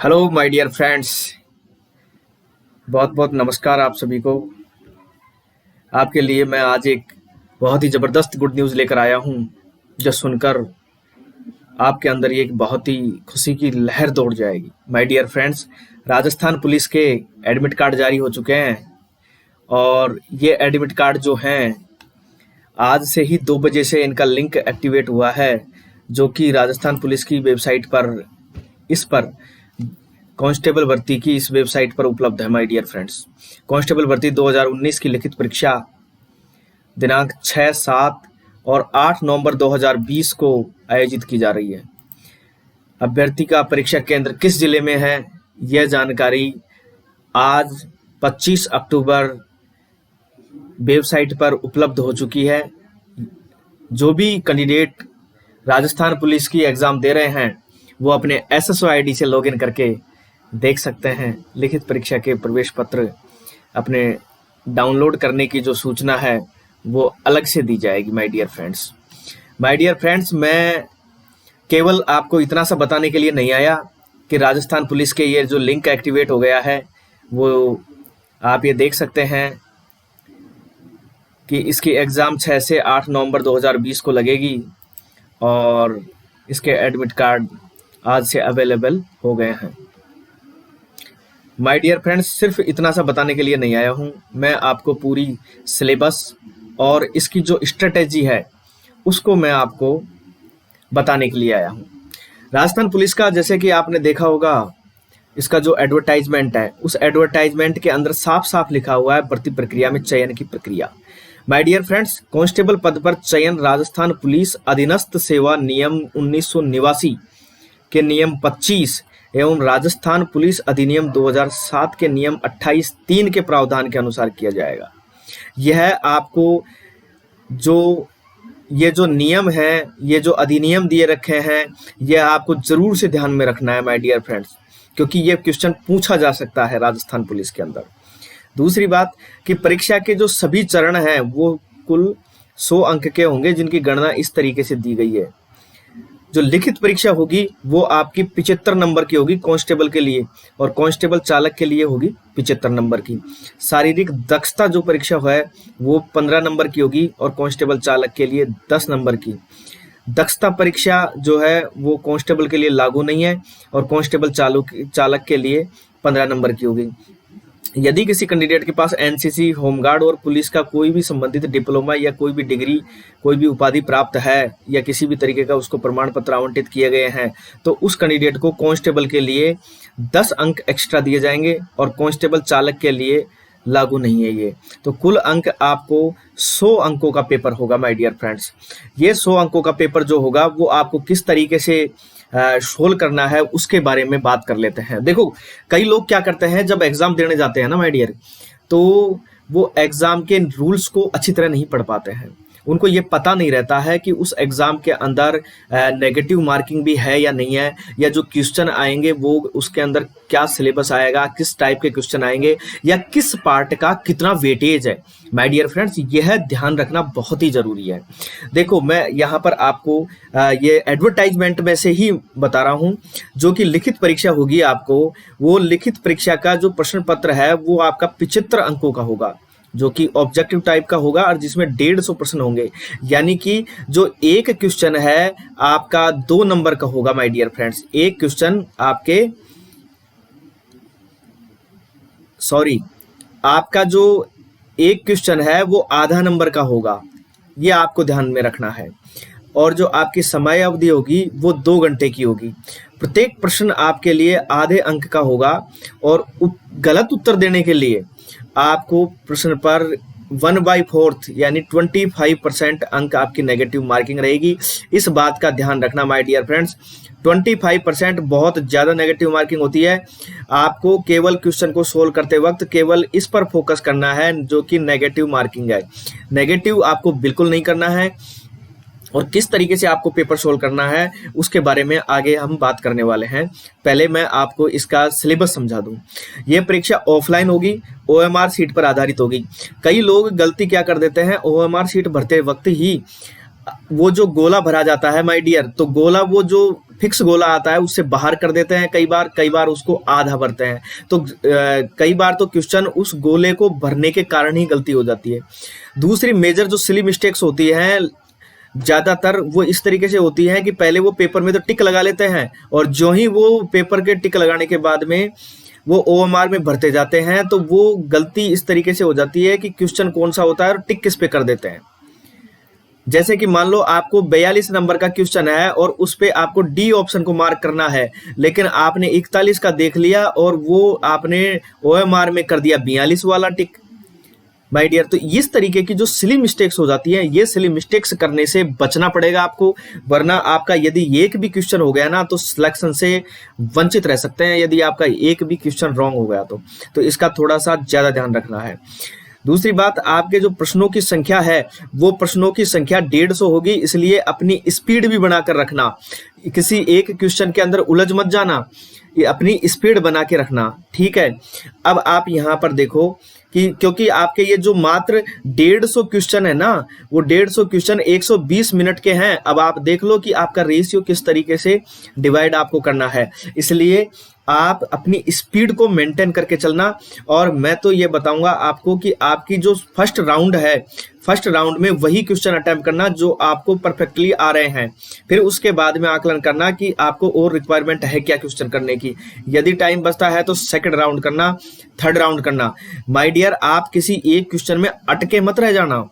Hello my dear friends. बहुत बहुत नमस्कार आप सभी को। आपके लिए मैं आज एक बहुत ही ज़बरदस्त गुड न्यूज़ लेकर आया हूँ, जो सुनकर आपके अंदर एक बहुत ही खुशी की लहर दौड़ जाएगी। My dear friends, Rajasthan police के एडमिट कार्ड जारी हो चुके हैं और ये एडमिट कार्ड जो हैं आज से ही 2 बजे से इनका लिंक एक्टिवेट हुआ है, जो कि राजस्थान पुलिस की वेबसाइट पर इस पर कांस्टेबल भर्ती की इस वेबसाइट पर उपलब्ध है। माय डियर फ्रेंड्स, कांस्टेबल भर्ती 2019 की लिखित परीक्षा दिनांक 6, 7 और 8 नवंबर 2020 को आयोजित की जा रही है। अभ्यर्थी का परीक्षा केंद्र किस जिले में है, यह जानकारी आज 25 अक्टूबर वेबसाइट पर उपलब्ध हो चुकी है। जो भी कैंडिडेट राजस्थान पुलिस की एग्जाम दे रहे हैं वो अपने SSO ID से लॉगिन करके देख सकते हैं। लिखित परीक्षा के प्रवेश पत्र अपने डाउनलोड करने की जो सूचना है वो अलग से दी जाएगी। माय डियर फ्रेंड्स, मैं केवल आपको इतना सा बताने के लिए नहीं आया कि राजस्थान पुलिस के ये जो लिंक एक्टिवेट हो गया है वो आप ये देख सकते हैं कि इसकी एग्ज़ाम 6 से 8 नवंबर 2020 को लगेगी और इसके एडमिट कार्ड आज से अवेलेबल हो गए हैं। माय डियर फ्रेंड्स, सिर्फ इतना सा बताने के लिए नहीं आया हूँ, मैं आपको पूरी सिलेबस और इसकी जो स्ट्रेटेजी है उसको मैं आपको बताने के लिए आया हूँ। राजस्थान पुलिस का जैसे कि आपने देखा होगा, इसका जो एडवर्टाइजमेंट है उस एडवर्टाइजमेंट के अंदर साफ साफ लिखा हुआ है भर्ती प्रक्रिया में चयन की प्रक्रिया। माय डियर फ्रेंड्स, कांस्टेबल पद पर चयन राजस्थान पुलिस अधीनस्थ सेवा नियम 1989 के नियम 25 एवं राजस्थान पुलिस अधिनियम 2007 के नियम 28(3) के प्रावधान के अनुसार किया जाएगा। यह आपको ये जो नियम है, ये जो अधिनियम दिए रखे हैं, यह आपको जरूर से ध्यान में रखना है माय डियर फ्रेंड्स, क्योंकि ये क्वेश्चन पूछा जा सकता है राजस्थान पुलिस के अंदर। दूसरी बात कि परीक्षा के जो सभी चरण हैं वो कुल 100 अंक के होंगे, जिनकी गणना इस तरीके से दी गई है। जो लिखित परीक्षा होगी वो आपकी 75 नंबर की होगी कांस्टेबल के लिए, और कांस्टेबल चालक के लिए होगी 75 नंबर की। शारीरिक दक्षता जो परीक्षा है वो 15 नंबर की होगी और कांस्टेबल चालक के लिए 10 नंबर की। दक्षता परीक्षा जो है वो कांस्टेबल के लिए लागू नहीं है और कांस्टेबल चालक के लिए 15 नंबर की होगी। यदि किसी कैंडिडेट के पास NCC, होमगार्ड और पुलिस का कोई भी संबंधित डिप्लोमा या कोई भी डिग्री, कोई भी उपाधि प्राप्त है या किसी भी तरीके का उसको प्रमाण पत्र आवंटित किए गए हैं, तो उस कैंडिडेट को कांस्टेबल के लिए 10 अंक एक्स्ट्रा दिए जाएंगे और कांस्टेबल चालक के लिए लागू नहीं है ये। तो कुल अंक आपको 100 अंकों का पेपर होगा माय डियर फ्रेंड्स। ये 100 अंकों का पेपर जो होगा वो आपको किस तरीके से सोल्व करना है उसके बारे में बात कर लेते हैं। देखो, कई लोग क्या करते हैं, जब एग्जाम देने जाते हैं ना माय डियर, तो वो एग्जाम के रूल्स को अच्छी तरह नहीं पढ़ पाते हैं। उनको ये पता नहीं रहता है कि उस एग्जाम के अंदर नेगेटिव मार्किंग भी है या नहीं है, या जो क्वेश्चन आएंगे वो उसके अंदर क्या सिलेबस आएगा, किस टाइप के क्वेश्चन आएंगे, या किस पार्ट का कितना वेटेज है। माय डियर फ्रेंड्स, यह ध्यान रखना बहुत ही जरूरी है। देखो, मैं यहाँ पर आपको ये एडवर्टाइजमेंट में से ही बता रहा हूँ। जो कि लिखित परीक्षा होगी आपको, वो लिखित परीक्षा का जो प्रश्न पत्र है वो आपका 75 अंकों का होगा, जो कि ऑब्जेक्टिव टाइप का होगा और जिसमें 150 प्रश्न होंगे। यानी कि जो एक क्वेश्चन है आपका 2 नंबर का होगा माय डियर फ्रेंड्स। एक क्वेश्चन आपका जो एक क्वेश्चन है वो आधा नंबर का होगा, ये आपको ध्यान में रखना है। और जो आपकी समय अवधि होगी वो 2 घंटे की होगी। प्रत्येक प्रश्न आपके लिए आधे अंक का होगा और गलत उत्तर देने के लिए आपको प्रश्न पर 1/4 यानी 25% अंक आपकी नेगेटिव मार्किंग रहेगी। इस बात का ध्यान रखना माय डियर फ्रेंड्स। 25% बहुत ज़्यादा नेगेटिव मार्किंग होती है। आपको केवल क्वेश्चन को सोल्व करते वक्त केवल इस पर फोकस करना है जो कि नेगेटिव मार्किंग है। नेगेटिव आपको बिल्कुल नहीं करना है, और किस तरीके से आपको पेपर सोल्व करना है उसके बारे में आगे हम बात करने वाले हैं। पहले मैं आपको इसका सिलेबस समझा दूं। ये परीक्षा ऑफलाइन होगी, OMR सीट पर आधारित होगी। कई लोग गलती क्या कर देते हैं, OMR सीट भरते वक्त ही वो जो गोला भरा जाता है माय डियर, तो गोला वो जो फिक्स गोला आता है उससे बाहर कर देते हैं कई बार उसको आधा भरते हैं। तो कई बार तो क्वेश्चन उस गोले को भरने के कारण ही गलती हो जाती है। दूसरी मेजर जो सिली मिस्टेक्स होती है ज्यादातर वो इस तरीके से होती है कि पहले वो पेपर में तो टिक लगा लेते हैं और जो ही वो पेपर के टिक लगाने के बाद में वो ओएमआर में भरते जाते हैं, तो वो गलती इस तरीके से हो जाती है कि क्वेश्चन कौन सा होता है और टिक किस पे कर देते हैं। जैसे कि मान लो आपको 42 नंबर का क्वेश्चन है और उस पे आपको डी ऑप्शन को मार्क करना है, लेकिन आपने 41 का देख लिया और वो आपने ओएमआर में कर दिया 42 वाला टिक। माय डियर, तो इस तरीके की जो सिली मिस्टेक्स हो जाती है, ये सिली मिस्टेक्स करने से बचना पड़ेगा आपको, वरना आपका यदि एक भी क्वेश्चन हो गया ना तो सिलेक्शन से वंचित रह सकते हैं यदि आपका एक भी क्वेश्चन रॉन्ग हो गया तो इसका थोड़ा सा ज्यादा ध्यान रखना है। दूसरी बात, आपके जो प्रश्नों की संख्या है वो प्रश्नों की संख्या 150 होगी, इसलिए अपनी स्पीड भी बनाकर रखना। किसी एक क्वेश्चन के अंदर उलझ मत जाना, ये अपनी स्पीड बना के रखना, ठीक है। अब आप यहाँ पर देखो कि क्योंकि आपके ये जो मात्र 150 क्वेश्चन है ना, वो 150 क्वेश्चन 120 मिनट के हैं। अब आप देख लो कि आपका रेशियो किस तरीके से डिवाइड आपको करना है, इसलिए आप अपनी स्पीड को मेंटेन करके चलना। और मैं तो ये बताऊंगा आपको कि आपकी जो फर्स्ट राउंड है, फर्स्ट राउंड में वही क्वेश्चन अटेम्प्ट करना जो आपको परफेक्टली आ रहे हैं, फिर उसके बाद में आकलन करना कि आपको और रिक्वायरमेंट है क्या क्वेश्चन करने की। यदि टाइम बचता है तो सेकंड राउंड करना, थर्ड राउंड करना। माय डियर, आप किसी एक क्वेश्चन में अटके मत रह जाना।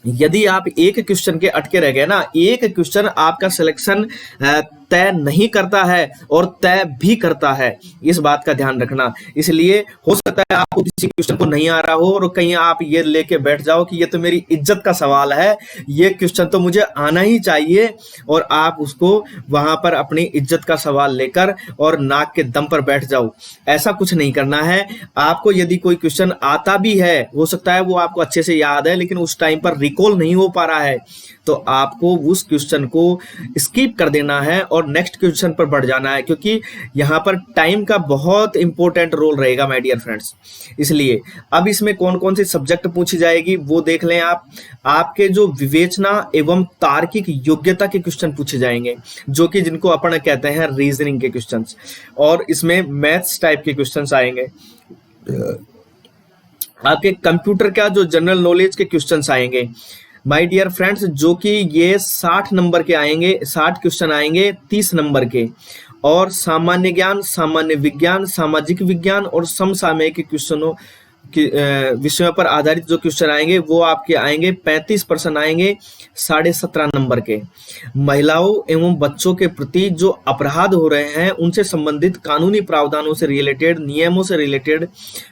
यदि आप एक क्वेश्चन के अटके रह गए ना, एक क्वेश्चन आपका सिलेक्शन तय नहीं करता है और तय भी करता है, इस बात का ध्यान रखना। इसलिए हो सकता है आपको किसी क्वेश्चन को नहीं आ रहा हो और कहीं आप ये लेके बैठ जाओ कि ये तो मेरी इज्जत का सवाल है, ये क्वेश्चन तो मुझे आना ही चाहिए, और आप उसको वहां पर अपनी इज्जत का सवाल लेकर और नाक के दम पर बैठ जाओ। ऐसा कुछ नहीं करना है। आपको यदि कोई क्वेश्चन आता भी है, हो सकता है वो आपको अच्छे से याद है लेकिन उस टाइम पर रिकॉल नहीं हो पा रहा है, तो आपको उस क्वेश्चन को स्किप कर देना है और नेक्स्ट क्वेश्चन पर बढ़ जाना है, क्योंकि यहाँ पर टाइम का बहुत इंपॉर्टेंट रोल रहेगा माय डियर फ्रेंड्स। इसलिए अब इसमें कौन कौन सी सब्जेक्ट पूछी जाएगी वो देख लें आप। आपके जो विवेचना एवं तार्किक योग्यता के क्वेश्चन पूछे जाएंगे, जो कि जिनको अपन कहते हैं रीजनिंग के क्वेश्चंस, और इसमें मैथ्स टाइप के क्वेश्चंस आएंगे। आपके कंप्यूटर का जो जनरल नॉलेज के क्वेश्चंस आएंगे माय डियर फ्रेंड्स, जो कि ये 60 नंबर के आएंगे, 60 क्वेश्चन आएंगे 30 नंबर के। और सामान्य ज्ञान, सामान्य विज्ञान, सामाजिक विज्ञान और समसामयिक क्वेश्चनों की विषयों पर आधारित जो क्वेश्चन आएंगे वो आपके आएंगे 35% आएंगे 17.5 नंबर के। महिलाओं एवं बच्चों के प्रति जो अपराध हो रहे हैं उनसे संबंधित कानूनी प्रावधानों से रिलेटेड, नियमों से रिलेटेड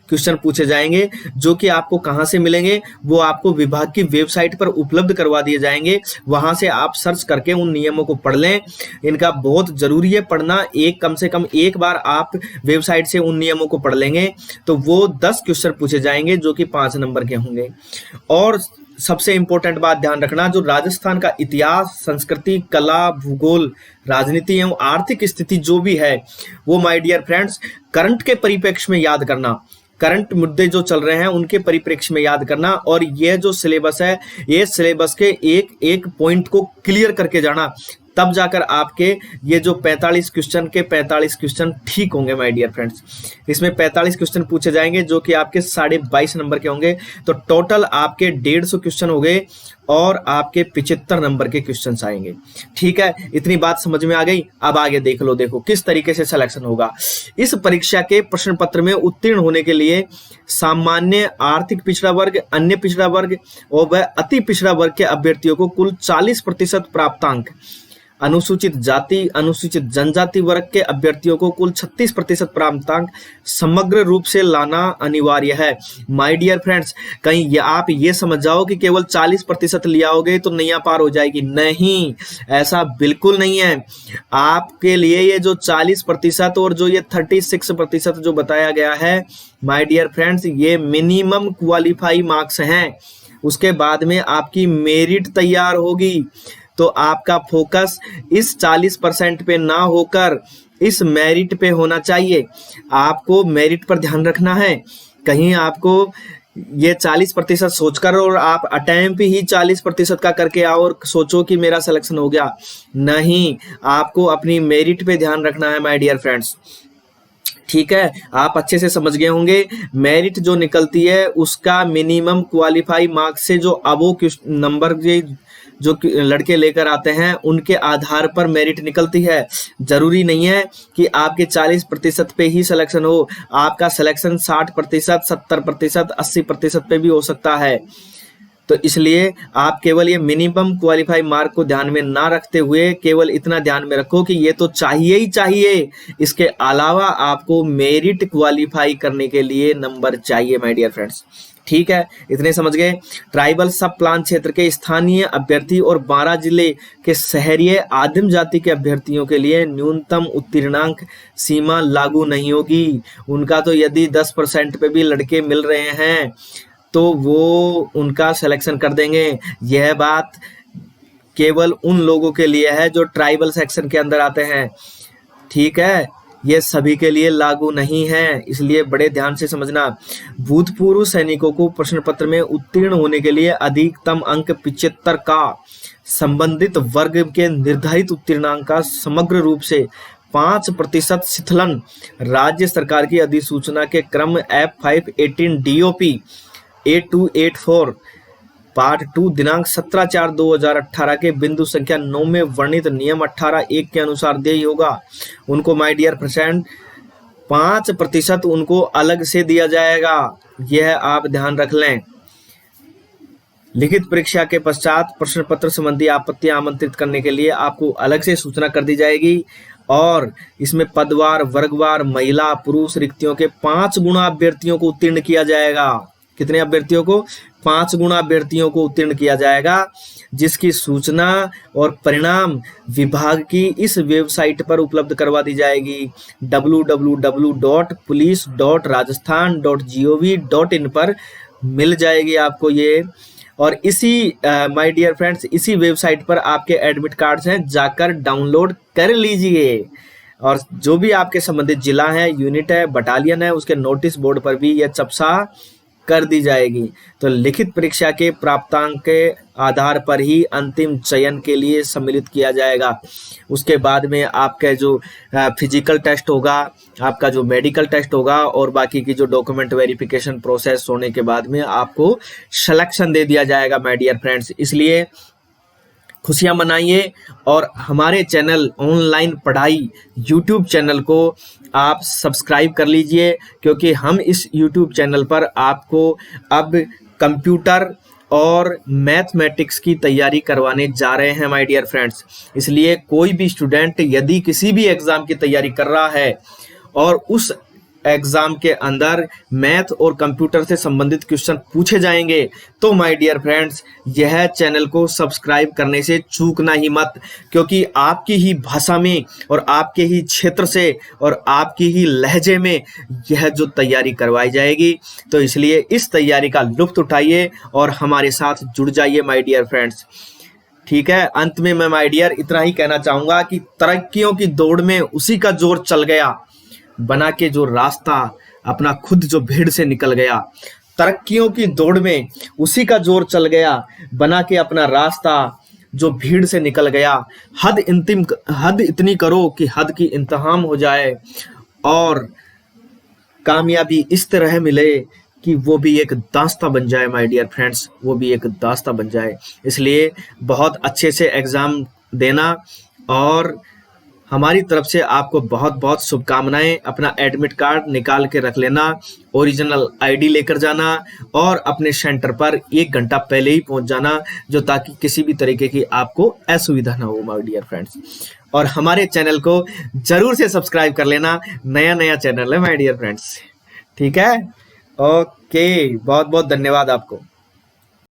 क्वेश्चन पूछे जाएंगे, जो कि आपको कहां से मिलेंगे, वो आपको विभाग की वेबसाइट पर उपलब्ध करवा दिए जाएंगे। वहां से आप सर्च करके उन नियमों को पढ़ लें, इनका बहुत जरूरी है पढ़ना। कम से कम एक बार आप वेबसाइट से उन नियमों को पढ़ लेंगे तो वो 10 क्वेश्चन पूछे जाएंगे जो कि 5 नंबर के होंगे। और सबसे इंपॉर्टेंट बात ध्यान रखना, जो राजस्थान का इतिहास, संस्कृति, कला, भूगोल, राजनीति एवं आर्थिक स्थिति जो भी है वो माय डियर फ्रेंड्स करंट के परिप्रेक्ष्य में याद करना। करंट मुद्दे जो चल रहे हैं उनके परिप्रेक्ष्य में याद करना, और ये जो सिलेबस है ये सिलेबस के एक एक पॉइंट को क्लियर करके जाना, तब जाकर आपके ये जो 45 क्वेश्चन के 45 क्वेश्चन ठीक होंगे माय डियर फ्रेंड्स। इसमें 45 क्वेश्चन पूछे जाएंगे जो कि आपके 22.5 नंबर के होंगे, तो टोटल आपके 150 क्वेश्चन हो गए और आपके 75 नंबर के क्वेश्चन आएंगे। ठीक है, इतनी बात समझ में आ गई। अब आगे देख लो, देखो किस तरीके से सिलेक्शन होगा। इस परीक्षा के प्रश्न पत्र में उत्तीर्ण होने के लिए सामान्य, आर्थिक पिछड़ा वर्ग, अन्य पिछड़ा वर्ग और वह अति पिछड़ा वर्ग के अभ्यर्थियों को कुल 40% प्राप्तांक, अनुसूचित जाति, अनुसूचित जनजाति वर्ग के अभ्यर्थियों को कुल 36% प्राप्तांक समग्र रूप से लाना अनिवार्य है। माय डियर फ्रेंड्स, कहीं आप ये समझ जाओ कि केवल 40% लिया होगे तो नैया पार हो जाएगी, नहीं, ऐसा बिल्कुल नहीं है। आपके लिए ये जो 40% और जो ये 36% जो बताया गया है माय डियर फ्रेंड्स, ये मिनिमम क्वालिफाई मार्क्स हैं। उसके बाद में आपकी मेरिट तैयार होगी, तो आपका फोकस इस 40% पे ना होकर इस मेरिट पे होना चाहिए। आपको मेरिट पर ध्यान रखना है, कहीं आपको ये 40% सोचकर और आप अटेम्प्ट ही 40% का करके आओ और सोचो कि मेरा सिलेक्शन हो गया। नहीं, आपको अपनी मेरिट पे ध्यान रखना है माय डियर फ्रेंड्स। ठीक है, आप अच्छे से समझ गए होंगे। मेरिट जो निकलती है उसका मिनिमम क्वालिफाई मार्क्स से जो अबो नंबर जो लड़के लेकर आते हैं उनके आधार पर मेरिट निकलती है। जरूरी नहीं है कि आपके 40% पे ही सिलेक्शन हो, आपका सिलेक्शन 60%, 70%, 80% पे भी हो सकता है। तो इसलिए आप केवल ये मिनिमम क्वालिफाई मार्क को ध्यान में ना रखते हुए केवल इतना ध्यान में रखो कि ये तो चाहिए ही चाहिए, इसके अलावा आपको मेरिट क्वालिफाई करने के लिए नंबर चाहिए माय डियर फ्रेंड्स। ठीक है, इतने समझ गए। ट्राइबल सब प्लान क्षेत्र के स्थानीय अभ्यर्थी और 12 जिले के शहरीय आदिम जाति के अभ्यर्थियों के लिए न्यूनतम उत्तीर्णांक सीमा लागू नहीं होगी। उनका तो यदि 10% पे भी लड़के मिल रहे हैं तो वो उनका सिलेक्शन कर देंगे। यह बात केवल उन लोगों के लिए है जो ट्राइबल सेक्शन के अंदर आते हैं। ठीक है, ये सभी के लिए लागू नहीं है, इसलिए बड़े ध्यान से समझना। भूतपूर्व सैनिकों को प्रश्न पत्र में उत्तीर्ण होने के लिए अधिकतम अंक 75 का संबंधित वर्ग के निर्धारित उत्तीर्णांक का समग्र रूप से 5% शिथिलन राज्य सरकार की अधिसूचना के क्रम F518 DOP 8284 पार्ट 2 दिनांक 17/4/2018 के बिंदु संख्या 9 में वर्णित नियम 18(1) के अनुसार देय होगा। उनको माय डियर फ्रेंड 5% उनको अलग से दिया जाएगा, यह आप ध्यान रख लें। लिखित परीक्षा के पश्चात प्रश्न पत्र संबंधी आपत्तियां आमंत्रित करने के लिए आपको अलग से सूचना कर दी जाएगी और इसमें पदवार, वर्गवार, महिला, पुरुष रिक्तियों के 5 गुना अभ्यर्थियों को उत्तीर्ण किया जाएगा। कितने अभ्यर्थियों को? 5 गुना अभ्यर्थियों को उत्तीर्ण किया जाएगा, जिसकी सूचना और परिणाम विभाग की इस वेबसाइट पर उपलब्ध करवा दी जाएगी। www.police.rajasthan.gov.in पर मिल जाएगी आपको ये। और इसी माय डियर फ्रेंड्स इसी वेबसाइट पर आपके एडमिट कार्ड्स हैं, जाकर डाउनलोड कर लीजिए। और जो भी आपके संबंधित जिला है, यूनिट है, बटालियन है, उसके नोटिस बोर्ड पर भी यह चपसा कर दी जाएगी। तो लिखित परीक्षा के प्राप्तांक के आधार पर ही अंतिम चयन के लिए सम्मिलित किया जाएगा। उसके बाद में आपका जो फिजिकल टेस्ट होगा, आपका जो मेडिकल टेस्ट होगा और बाकी की जो डॉक्यूमेंट वेरिफिकेशन प्रोसेस होने के बाद में आपको सिलेक्शन दे दिया जाएगा माय डियर फ्रेंड्स। इसलिए खुशियां मनाइए और हमारे चैनल ऑनलाइन पढ़ाई यूट्यूब चैनल को आप सब्सक्राइब कर लीजिए, क्योंकि हम इस यूट्यूब चैनल पर आपको अब कंप्यूटर और मैथमेटिक्स की तैयारी करवाने जा रहे हैं माय डियर फ्रेंड्स। इसलिए कोई भी स्टूडेंट यदि किसी भी एग्जाम की तैयारी कर रहा है और उस एग्जाम के अंदर मैथ और कंप्यूटर से संबंधित क्वेश्चन पूछे जाएंगे तो माय डियर फ्रेंड्स यह चैनल को सब्सक्राइब करने से चूकना ही मत, क्योंकि आपकी ही भाषा में और आपके ही क्षेत्र से और आपकी ही लहजे में यह जो तैयारी करवाई जाएगी। तो इसलिए इस तैयारी का लुत्फ उठाइए और हमारे साथ जुड़ जाइए माय डियर फ्रेंड्स। ठीक है, अंत में मैं माय डियर इतना ही कहना चाहूंगा कि तरक्कियों की दौड़ में उसी का जोर चल गया बना के जो रास्ता अपना खुद जो भीड़ से निकल गया। तरक्कियों की दौड़ में उसी का जोर चल गया बना के अपना रास्ता जो भीड़ से निकल गया। हद इतनी करो कि हद की इंतहाम हो जाए और कामयाबी इस तरह मिले कि वो भी एक दास्ता बन जाए माय डियर फ्रेंड्स, वो भी एक दास्ता बन जाए। इसलिए बहुत अच्छे से एग्जाम देना और हमारी तरफ से आपको बहुत बहुत शुभकामनाएं। अपना एडमिट कार्ड निकाल के रख लेना, ओरिजिनल आईडी लेकर जाना और अपने सेंटर पर 1 घंटा पहले ही पहुंच जाना, जो ताकि किसी भी तरीके की आपको असुविधा ना हो माय डियर फ्रेंड्स। और हमारे चैनल को जरूर से सब्सक्राइब कर लेना, नया चैनल है माय डियर फ्रेंड्स। ठीक है, ओके, बहुत बहुत धन्यवाद आपको।